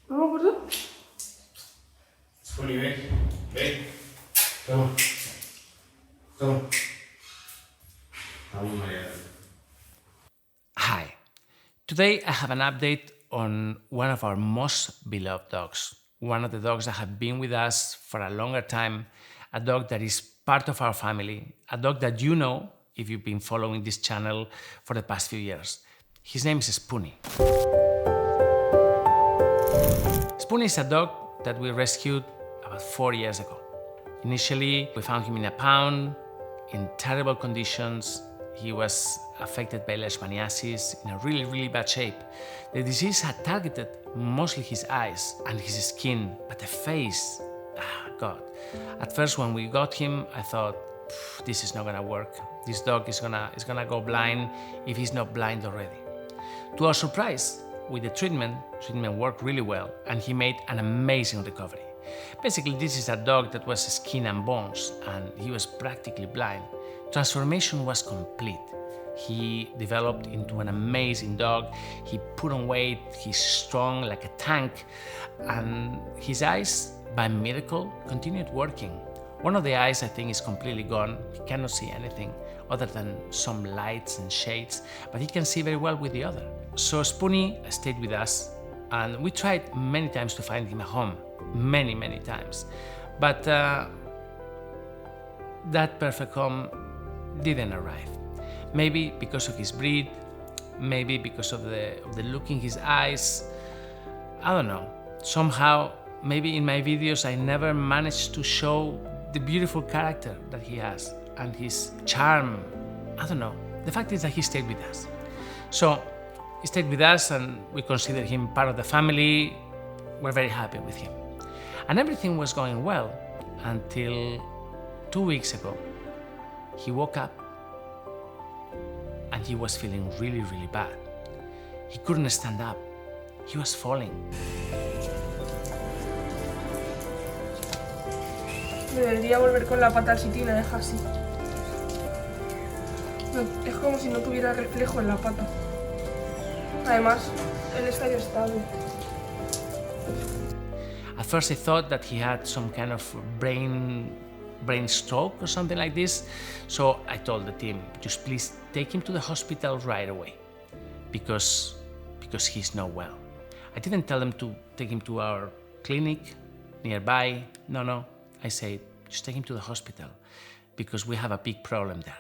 No me acuerdo. Spoony, ven. Ven. Toma. Toma. Vamos, María. Hi. Today I have an update on one of our most beloved dogs. One of the dogs that have been with us for a longer time, a dog that is part of our family, a dog that you know if you've been following this channel for the past few years. His name is Spoony. Spoony is a dog that we rescued about 4 years ago. Initially, we found him in a pound, in terrible conditions. He was affected by leishmaniasis, in a really bad shape. The disease had targeted mostly his eyes and his skin, but the face, God. At first, when we got him, I thought, this is not gonna work. This dog is gonna go blind if he's not blind already. To our surprise, with the treatment worked really well, and he made an amazing recovery. Basically, this is a dog that was skin and bones, and he was practically blind. Transformation was complete. He developed into an amazing dog. He put on weight, he's strong like a tank, and his eyes, by miracle, continued working. One of the eyes, I think, is completely gone. He cannot see anything other than some lights and shades, but he can see very well with the other. So Spoony stayed with us, and we tried many times to find him a home. Many times. But that perfect home didn't arrive. Maybe because of his breed, maybe because of the look in his eyes. I don't know. Somehow, maybe in my videos I never managed to show the beautiful character that he has and his charm. I don't know. The fact is that he stayed with us. So he stayed with us and we consider him part of the family. We're very happy with him. And everything was going well until 2 weeks ago. He woke up and he was feeling really bad. He couldn't stand up. He was falling. Debería volver con la pata al sitio y la deja así. No, es como si no tuviera reflejo en la pata. Además, él está estable. At first I thought that he had some kind of brain stroke or something like this. So I told the team, just please take him to the hospital right away because he's not well. I didn't tell them to take him to our clinic nearby. No. I said, just take him to the hospital because we have a big problem there.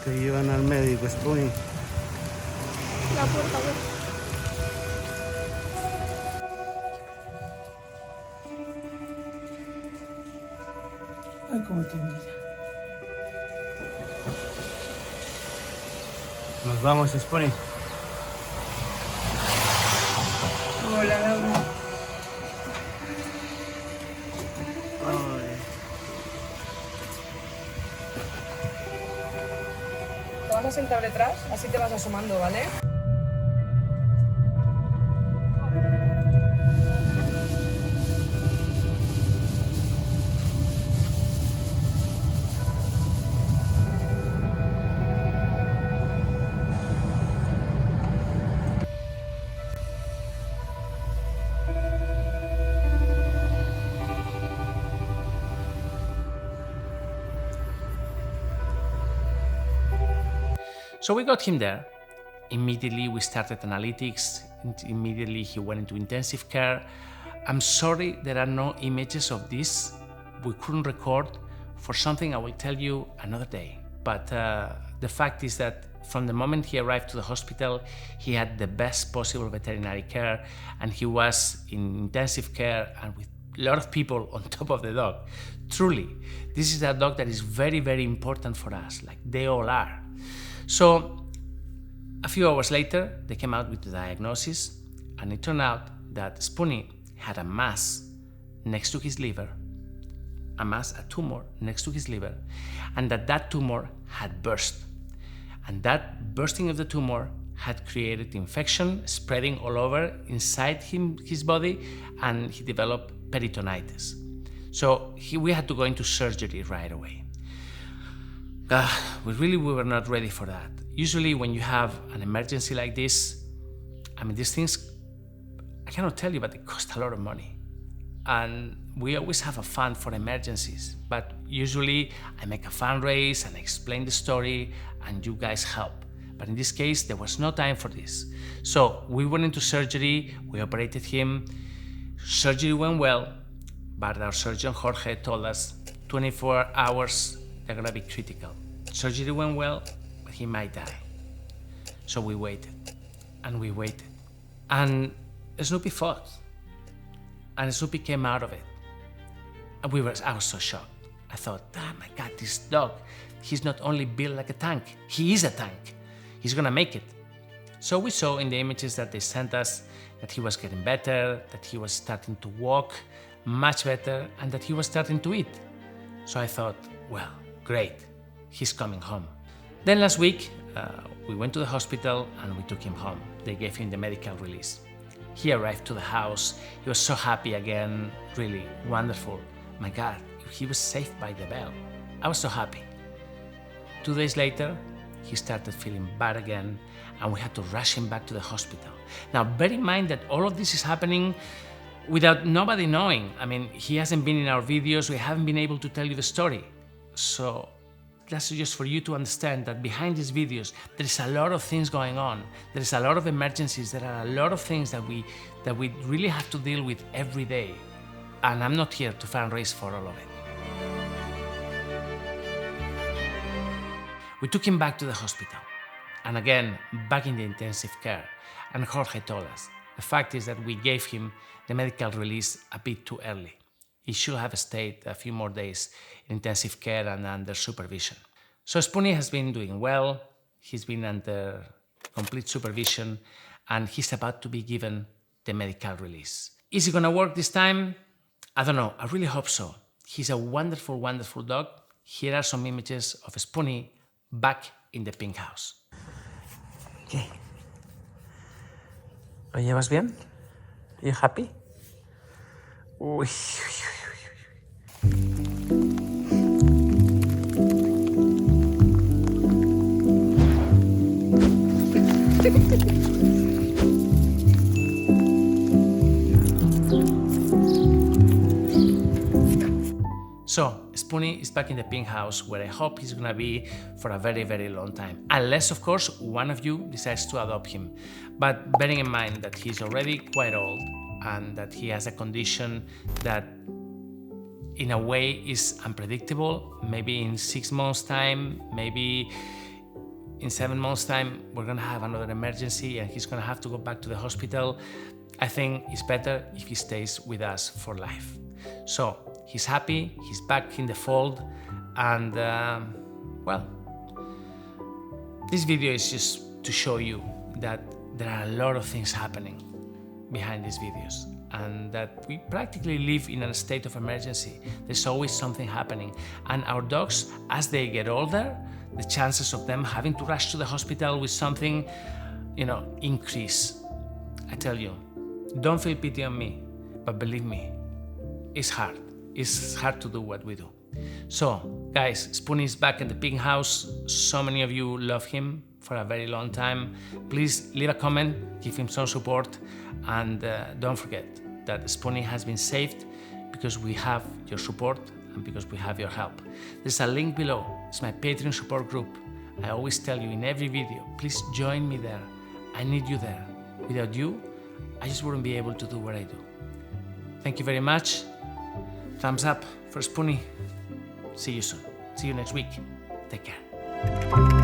Te llevan al médico, Spoony. La puerta, a ver. Ay, cómo te mira. Nos vamos, Spoony. Hola, Laura. Te vas a sentar detrás, así te vas asomando, ¿vale? So we got him there. Immediately we started analytics. Immediately he went into intensive care. I'm sorry there are no images of this. We couldn't record. For something I will tell you another day. But the fact is that from the moment he arrived to the hospital, he had the best possible veterinary care, and he was in intensive care and with a lot of people on top of the dog. Truly, this is a dog that is very important for us, like they all are. So a few hours later, they came out with the diagnosis, and it turned out that Spoony had a mass next to his liver, a tumor next to his liver, and that tumor had burst. And that bursting of the tumor had created infection spreading all over inside his body, and he developed peritonitis. So we had to go into surgery right away. We were not ready for that. usually when you have an emergency like this, I mean, these things, I cannot tell you, but they cost a lot of money. And we always have a fund for emergencies, but usually I make a fundraise and I explain the story and you guys help. But in this case, there was no time for this. So we went into surgery, we operated him. Surgery went well, but our surgeon Jorge told us 24 hours, they're gonna be critical. Surgery went well, but he might die. So we waited, and we waited. And Snoopy fought, and Snoopy came out of it. And I was so shocked. I thought, oh my God, this dog, he's not only built like a tank, he is a tank. He's gonna make it. So we saw in the images that they sent us that he was getting better, that he was starting to walk much better, and that he was starting to eat. So I thought, well, great, he's coming home. Then last week, we went to the hospital and we took him home. They gave him the medical release. He arrived to the house. He was so happy again, really wonderful. My God, he was saved by the bell. I was so happy. 2 days later, he started feeling bad again, and we had to rush him back to the hospital. Now, bear in mind that all of this is happening without nobody knowing. I mean, he hasn't been in our videos, we haven't been able to tell you the story. So that's just for you to understand that behind these videos, there's a lot of things going on. There's a lot of emergencies, there are a lot of things that we really have to deal with every day. And I'm not here to fundraise for all of it. We took him back to the hospital, and again, back in the intensive care. And Jorge told us, the fact is that we gave him the medical release a bit too early. He should have stayed a few more days in intensive care and under supervision. So Spoony has been doing well, he's been under complete supervision, and he's about to be given the medical release. Is it gonna work this time? I don't know, I really hope so. He's a wonderful, wonderful dog. Here are some images of Spoony back in the pink house. ¿Qué? ¿Lo llevas bien? Are you happy? Uy, So, Spoony is back in the pink house, where I hope he's gonna be for a very, very long time. Unless, of course, one of you decides to adopt him. But bearing in mind that he's already quite old and that he has a condition that in a way is unpredictable, maybe in 6 months' time, maybe in 7 months' time, we're gonna have another emergency and he's gonna have to go back to the hospital. I think it's better if he stays with us for life. So, he's happy, he's back in the fold, and well, this video is just to show you that there are a lot of things happening behind these videos, and that we practically live in a state of emergency. There's always something happening, and our dogs, as they get older, the chances of them having to rush to the hospital with something, increase. I tell you, don't feel pity on me, but believe me, it's hard. It's hard to do what we do. So, guys, Spoony is back in the pink house. So many of you love him for a very long time. Please leave a comment, give him some support, and don't forget that Spoony has been saved because we have your support and because we have your help. There's a link below. It's my Patreon support group. I always tell you in every video, please join me there. I need you there. Without you, I just wouldn't be able to do what I do. Thank you very much. Thumbs up for Spoony. See you soon. See you next week. Take care.